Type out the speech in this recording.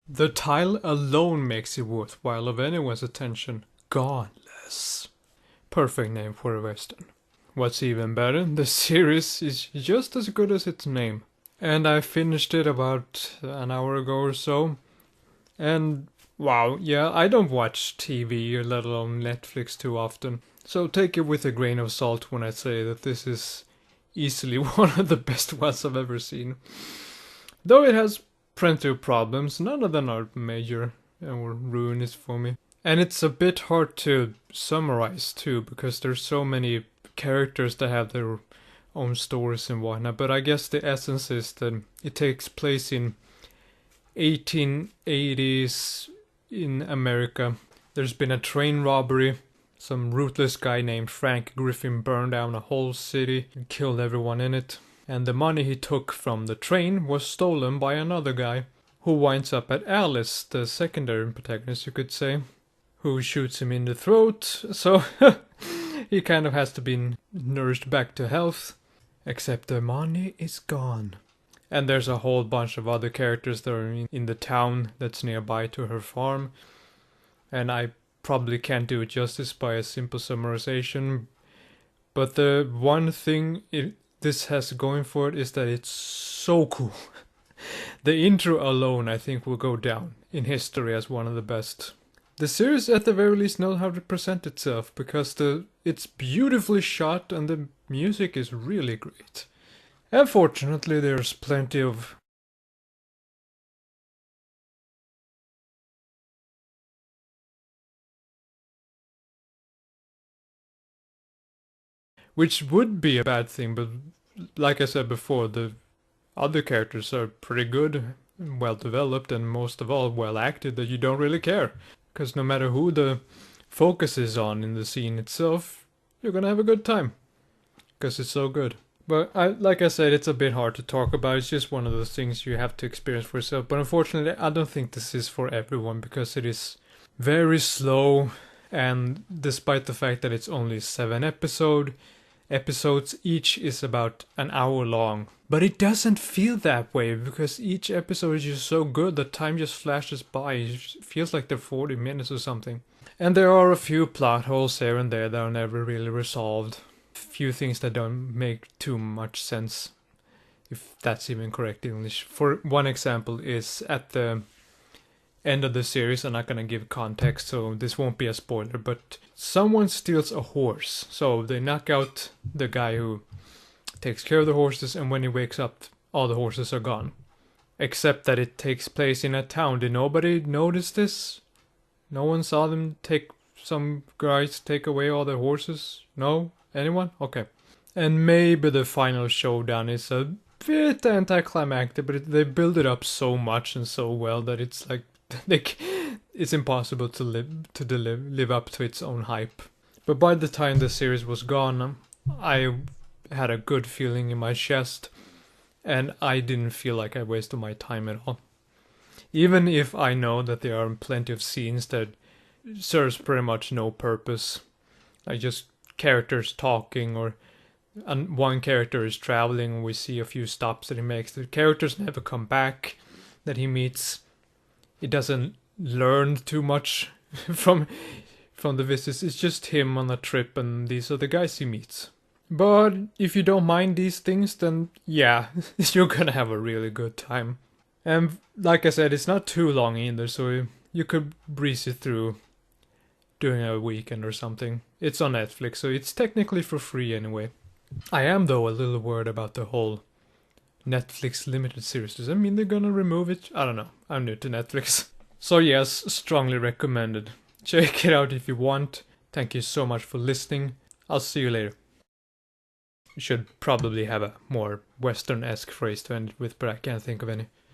The title alone makes it worthwhile of anyone's attention. Godless. Perfect name for a western. What's even better, the series is just as good as its name. And I finished it about an hour ago or so. And wow, yeah, I don't watch TV, let alone Netflix, too often. So take it with a grain of salt when I say that this is easily one of the best ones I've ever seen. Though it has plenty of problems, none of them are major or ruinous for me. And it's a bit hard to summarize too, because there's so many characters that have their own stories and whatnot. But I guess the essence is that it takes place in 1880s in America. There's been a train robbery. Some ruthless guy named Frank Griffin burned down a whole city and killed everyone in it. And the money he took from the train was stolen by another guy, who winds up at Alice, the secondary protagonist, you could say, who shoots him in the throat, so he kind of has to be nourished back to health, except the money is gone. And there's a whole bunch of other characters that are in the town that's nearby to her farm, and I probably can't do it justice by a simple summarization, but the one thing this has going for it is that it's so cool. The intro alone, I think, will go down in history as one of the best. The series, at the very least, knows how to present itself, because it's beautifully shot and the music is really great. And fortunately, there's plenty of which would be a bad thing, but like I said before, the other characters are pretty good, well developed, and most of all, well acted, that you don't really care. Because no matter who the focus is on in the scene itself, you're gonna have a good time. Because it's so good. But like I said, it's a bit hard to talk about. It's just one of those things you have to experience for yourself. But unfortunately, I don't think this is for everyone, because it is very slow. And despite the fact that it's only 7 episodes, each is about an hour long. But it doesn't feel that way, because each episode is just so good that time just flashes by. It feels like they're 40 minutes or something. And there are a few plot holes here and there that are never really resolved. Few things that don't make too much sense, if that's even correct English. For one example is at the end of the series, I'm not gonna give context, so this won't be a spoiler, but someone steals a horse. So they knock out the guy who takes care of the horses, and when he wakes up, all the horses are gone. Except that it takes place in a town. Did nobody notice this? No one saw them some guys take away all the horses? No? Anyone? Okay. And maybe the final showdown is a bit anticlimactic, but they build it up so much and so well that it's like it's impossible to live up to its own hype. But by the time the series was gone, I had a good feeling in my chest, and I didn't feel like I wasted my time at all. Even if I know that there are plenty of scenes that serves pretty much no purpose, like just characters talking, or one character is traveling and we see a few stops that he makes. The characters never come back that he meets. It doesn't learn too much from the visits. It's just him on a trip and these are the guys he meets. But if you don't mind these things, then yeah, you're gonna have a really good time. And like I said, it's not too long either, so you could breeze it through during a weekend or something. It's on Netflix, so it's technically for free anyway. I am, though, a little worried about the whole Netflix limited series. Does that mean they're gonna remove it? I don't know. I'm new to Netflix. So yes, strongly recommended. Check it out if you want. Thank you so much for listening. I'll see you later. You should probably have a more Western-esque phrase to end it with, but I can't think of any.